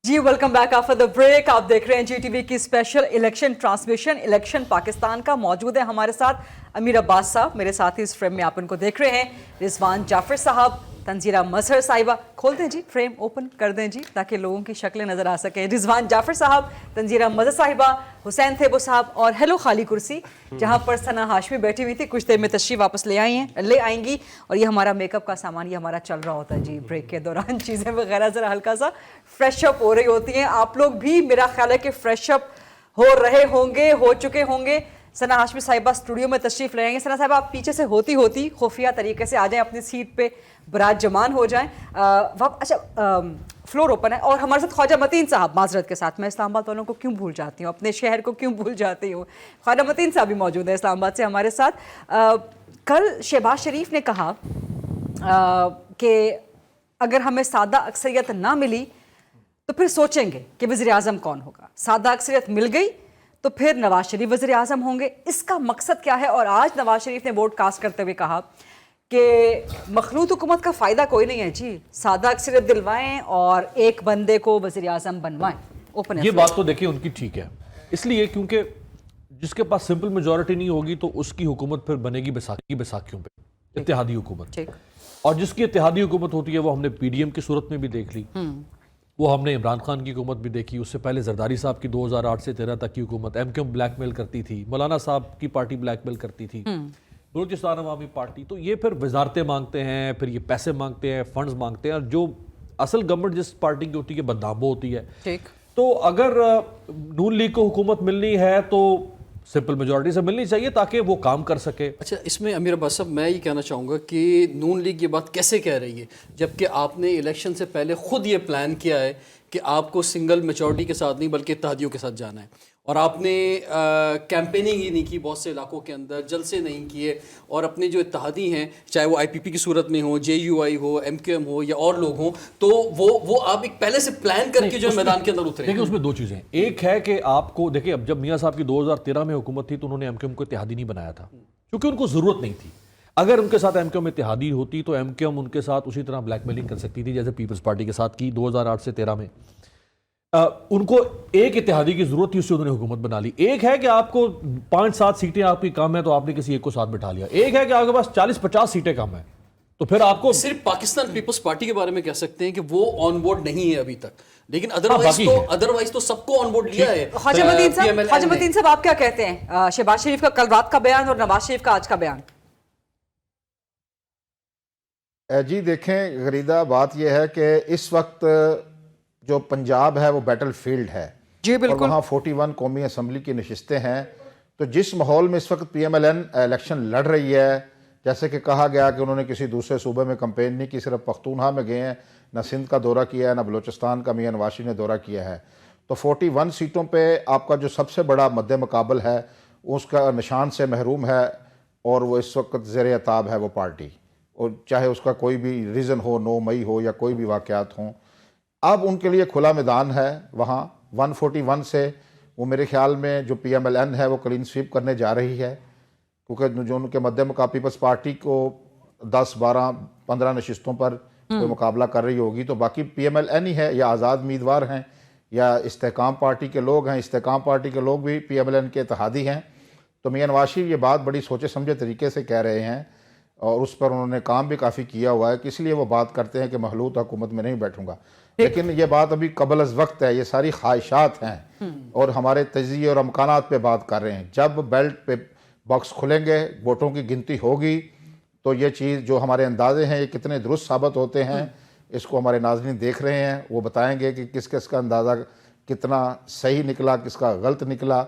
Ji welcome back after the break. आप देख रहे हैं जीटीवी की special election transmission. Election Pakistan का मौजूद है हमारे साथ अमीर अब्बास साहब, मेरे साथ ही इस फ्रेम में आप उनको देख रहे हैं रिजवान जाफर साहब, तंजीरा मजहर साहिबा। खोल दें जी, फ्रेम ओपन कर दें जी ताकि लोगों की शक्लें नजर आ सकें। रिजवान जाफर साहब, तंजीरा मजहर साहिबा, हुसैन थेबो साहब और हेलो खाली कुर्सी जहां पर सना हाशमी बैठी हुई थी, कुछ देर में तशरीफ वापस ले आएंगी। और ये हमारा मेकअप का सामान ये हमारा चल रहा होता है जी ब्रेक के दौरान, चीज़ें वगैरह ज़रा हल्का सा फ्रेश अप हो रही होती हैं। आप लोग भी मेरा ख्याल है कि फ्रेश अप हो रहे होंगे, हो चुके होंगे। सना हाशमी साहिबा स्टूडियो में तशरीफ ले आएंगे। सना साहिबा आप पीछे से होती खुफिया तरीके से आ जाएं, अपनी सीट पे बराजमान हो जाएं। अच्छा, फ्लोर ओपन है। और हमारे साथ ख्वाजा मतीन साहब, माजरत के साथ मैं इस्लामाबाद वालों को क्यों भूल जाती हूँ, अपने शहर को क्यों भूल जाती हूँ। ख्वाजा मतीन साहब भी मौजूद है इस्लामाबाद से हमारे साथ। कल शहबाज शरीफ ने कहा कि अगर हमें सादा अक्सरियत ना मिली तो फिर सोचेंगे कि वज़ीर आज़म कौन होगा। सादा अक्सरियत मिल गई तो फिर नवाज शरीफ वज़ीर आज़म होंगे। इसका मकसद क्या है? और आज नवाज शरीफ ने वोट कास्ट करते हुए कहा कि मखलूत हुकूमत का फ़ायदा कोई नहीं है जी, सादा अक्सरियत दिलवाएं और एक बंदे को वज़ीर आज़म बनवाएं। ओपन ये बात तो देखिए उनकी ठीक है, इसलिए क्योंकि जिसके पास सिंपल मेजॉरिटी नहीं होगी तो उसकी हुकूमत फिर बनेगी बैसाखियों पे, इत्तेहादी हुकूमत। और जिसकी इत्तेहादी हुकूमत होती है वो हमने पीडीएम की सूरत में भी देख ली, वो हमने इमरान खान की हुकूमत भी देखी, उससे पहले जरदारी साहब की 2008 से 13 तक की हुकूमत, एमक्यूएम ब्लैकमेल करती थी, मौलाना साहब की पार्टी ब्लैकमेल करती थी, बलूचिस्तान अवामी पार्टी। तो ये फिर वजारतें मांगते हैं, फिर ये पैसे मांगते हैं, फंड्स मांगते हैं। और जो असल गवर्नमेंट जिस पार्टी की होती है बदनामो होती है। तो अगर नून लीग को हुकूमत मिलनी है तो सिंपल मेजॉरिटी से मिलनी चाहिए ताकि वो काम कर सके। अच्छा, इसमें अमीर अब्बास साहब मैं ये कहना चाहूँगा कि नून लीग ये बात कैसे कह रही है जबकि आपने इलेक्शन से पहले खुद ये प्लान किया है कि आपको सिंगल मेजॉरिटी के साथ नहीं बल्कि इत्तेहादियों के साथ जाना है, और आपने कैंपेनिंग ही नहीं की बहुत से इलाकों के अंदर, जलसे नहीं किए, और अपने जो इत्तेहादी हैं चाहे वो आईपीपी की सूरत में हो, जेयूआई हो, एमक्यूएम हो या और लोग हों, तो वो आप एक पहले से प्लान करके जो मैदान के अंदर उतरे। देखिए उसमें दो चीज़ें, एक है कि आपको देखिए अब जब मियाँ साहब की 2013 में हुकूमत थी तो उन्होंने एमक्यूएम को इत्तेहादी नहीं बनाया था क्योंकि उनको ज़रूरत नहीं थी। अगर उनके साथ एमक्यूएम इत्तेहादी होती तो एमक्यूएम उनके साथ उसी तरह ब्लैकमेलिंग कर सकती थी जैसे पीपल्स पार्टी के साथ की 2008 से 13 में। उनको एक इत्तेहादी की जरूरत थी, उससे उन्होंने हुकूमत बना ली। एक है कि आपको 5-7 सीटें आपकी कम है तो आपने किसी एक को साथ बिठा लिया। एक है कि आपके पास 40-50 सीटें कम है तो फिर आपको सिर्फ पाकिस्तान पीपल्स पार्टी के बारे में कह सकते हैं कि वो ऑन बोर्ड नहीं है अभी तक, लेकिन अदरवाइज तो सबको ऑन बोर्ड लिया है। ख्वाजा मतीन साहब आप क्या कहते हैं शहबाज शरीफ का कल रात का बयान और नवाज शरीफ का आज का बयान? जी देखें गरीदा, बात यह है कि इस वक्त जो पंजाब है वो बैटल फील्ड है जी बिल्कुल। और वहाँ 41 कौमी असम्बली की नशिस्तें हैं। तो जिस माहौल में इस वक्त PMLN इलेक्शन लड़ रही है, जैसे कि कहा गया कि उन्होंने किसी दूसरे सूबे में कंपेन नहीं की, सिर्फ पख्तूनख्वा में गए हैं, न सिंध का दौरा किया है, न बलूचिस्तान का मियां नवाज शरीफ ने दौरा किया है। तो 41 सीटों पर आपका जो सबसे बड़ा मद्दे मुकाबल है उसका निशान से महरूम है और वो इस वक्त ज़ेर अताब है वो पार्टी, और चाहे उसका कोई भी रीज़न हो, 9 मई हो या कोई भी वाक़यात हों। अब उनके लिए खुला मैदान है वहाँ 141 से। वो मेरे ख्याल में जो PMLN है वो क्लीन स्वीप करने जा रही है क्योंकि जो उनके मद्दे मुकाबले पीपल्स पार्टी को 10, 12, 15 नशिस्तों पर कोई मुकाबला कर रही होगी तो बाकी PMLN ही है, या आज़ाद उम्मीदवार हैं या इस्तेकाम पार्टी के लोग हैं। इस्तेकाम पार्टी के लोग भी PMLN के इत्तेहादी हैं। तो मियां नवाज शरीफ ये बात बड़ी सोचे समझे तरीके से कह रहे हैं और उस पर उन्होंने काम भी काफ़ी किया हुआ है कि इसलिए वो बात करते हैं कि महलूत हुकूमत में नहीं बैठूंगा। लेकिन ये बात अभी कबल अज़ वक्त है, ये सारी ख्वाहिशात हैं और हमारे तजिए और अमकानात पे बात कर रहे हैं। जब बेल्ट पे बॉक्स खुलेंगे, वोटों की गिनती होगी तो ये चीज़ जो हमारे अंदाजे हैं ये कितने दुरुस्त साबित होते हैं, इसको हमारे नाज़रीन देख रहे हैं। वो बताएंगे कि किस किस का अंदाज़ा कितना सही निकला, किसका गलत निकला।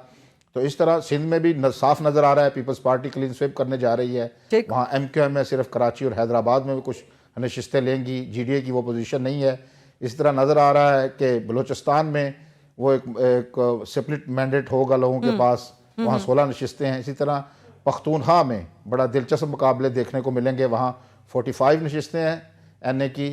तो इस तरह सिंध में भी साफ नज़र आ रहा है पीपल्स पार्टी क्लीन स्वीप करने जा रही है। वहाँ MQM में सिर्फ कराची और हैदराबाद में भी कुछ नशिस्तें लेंगी, GDA की वो पोजीशन नहीं है। इस तरह नज़र आ रहा है कि बलूचिस्तान में वो एक स्प्लिट मैंडेट होगा लोगों के पास, वहाँ 16 नशिस्तें हैं। इसी तरह पख्तूनख्वा में बड़ा दिलचस्प मुकाबले देखने को मिलेंगे, वहाँ 45 नशिस्तें हैं NA की।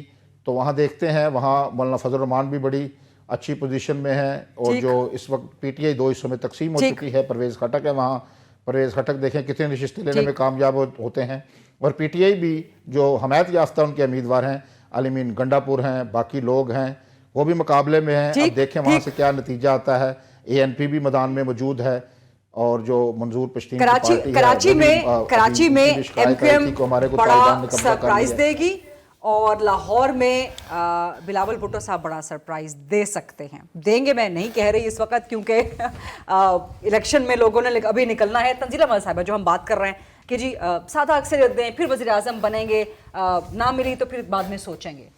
तो वहाँ देखते हैं, वहाँ मौलाना फजल रहमान भी बड़ी अच्छी पोजीशन में है और जो इस वक्त PTI 2 हिस्सों में तकसीम हो चुकी है। परवेज़ खटक है वहाँ, परवेज़ खटक देखें कितनी नशिस्तें लेने में कामयाब होते हैं। और PTI भी जो हमायत याफ्ता उनके उम्मीदवार हैं, अलीमीन गंडापुर हैं, बाकी लोग हैं, वो भी मुकाबले में है। ठीक, अब देखें वहाँ ठीक। से क्या नतीजा आता है। ANP भी मैदान में मौजूद है और जो मंजूर पश्तीन की कराची पार्टी है, कराची वो भी, में कराची उनकी में भी शिकायत आई MQM थी कि हमारे को बड़ा तालिबान ने कब्जा कर सरप्राइज लिया। देगी और लाहौर में बिलावल भुट्टो साहब बड़ा सरप्राइज दे सकते हैं। देंगे मैं नहीं कह रही इस वक्त, क्योंकि इलेक्शन में लोगों ने अभी निकलना है। तंजीला अहमद साहिबा जो हम बात कर रहे हैं कि जी सादा अक्सरियत दें, फिर वज़ीर आज़म बनेंगे, ना मिली तो फिर बाद में सोचेंगे।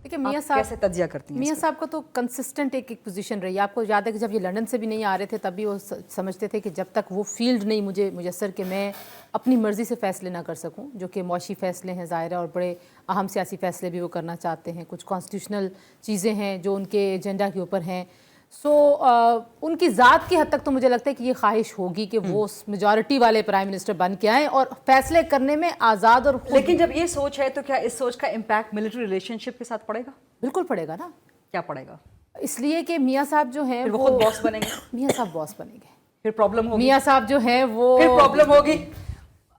देखिए मियाँ आप साहब कैसे तज्जिया करती हैं मियाँ इसका? साहब का तो कंसिस्टेंट एक पोजीशन रही है। आपको याद है कि जब ये लंदन से भी नहीं आ रहे थे तब भी वो समझते थे कि जब तक वो फील्ड नहीं मुझे मुयसर कि मैं अपनी मर्ज़ी से फ़ैसले ना कर सकूं, जो कि मौशी फ़ैसले हैं ज़ाहिर है, और बड़े अहम सियासी फ़ैसले भी वो करना चाहते हैं। कुछ कॉन्स्टिट्यूशनल चीज़ें हैं जो उनके एजेंडा के ऊपर हैं। सो उनकी ज़ात की हद तक तो मुझे लगता है कि ये ख्वाहिश होगी कि वो मेजॉरिटी वाले प्राइम मिनिस्टर बन के आएँ और फैसले करने में आज़ाद और खुद। लेकिन जब ये सोच है तो क्या इस सोच का इम्पैक्ट मिलिट्री रिलेशनशिप के साथ पड़ेगा? बिल्कुल पड़ेगा ना। क्या पड़ेगा? इसलिए कि मियाँ साहब जो हैं फिर वो खुद बॉस बनेंगे, मियाँ साहब बॉस बनेंगे। फिर प्रॉब्लम होगी। मियाँ साहब जो हैं वो फिर प्रॉब्लम होगी।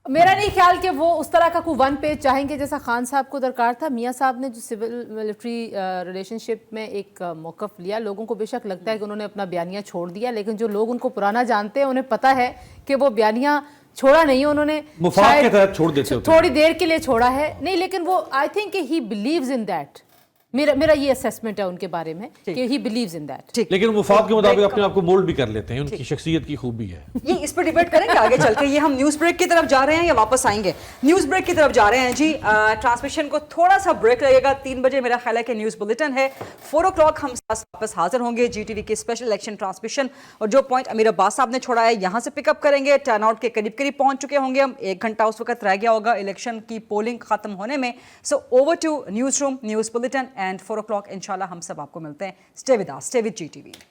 मेरा नहीं ख्याल कि वो उस तरह का कोई वन पेज चाहेंगे जैसा खान साहब को दरकार था। मियाँ साहब ने जो सिविल मिलिट्री रिलेशनशिप में एक मौक़िफ़ लिया, लोगों को बेशक लगता है कि उन्होंने अपना बयानिया छोड़ दिया, लेकिन जो लोग उनको पुराना जानते हैं उन्हें पता है कि वो बयानिया छोड़ा नहीं, उन्होंने मुफाद के तहत छोड़ देते होते हैं। थोड़ी देर के लिए छोड़ा है नहीं, लेकिन वो I think he believes in that. मेरा ये असेसमेंट है उनके बारे में कि ही बिलीव्स इन दैट। ठीक, लेकिन मुफाद के मुताबिक अपने आप को मोल्ड भी कर लेते हैं, उनकी शख्सियत की खूबी है। ये इस पर डिबेट करेंगे आगे चल के। ये हम न्यूज़ ब्रेक की तरफ जा रहे हैं या वापस आएंगे? न्यूज़ ब्रेक की तरफ जा रहे हैं जी। ट्रांसमिशन को थोड़ा सा ब्रेक लगेगा। 3 बजे मेरा ख्याल है कि न्यूज़ बुलेटिन है। 4 o'clock हम वापस हाजिर होंगे GTV की स्पेशल इलेक्शन ट्रांसमिशन, और जो पॉइंट अमीर अब्बास साहब ने छोड़ा है यहाँ से पिकअप करेंगे। टर्न आउट के करीब करीब पहुंच चुके होंगे हम। 1 घंटा उस वक्त रह गया होगा इलेक्शन की पोलिंग खत्म होने में। So over to newsroom, news bulletin and 4 o'clock इंशाल्लाह हम सब आपको मिलते हैं। Stay with us, stay with GTV।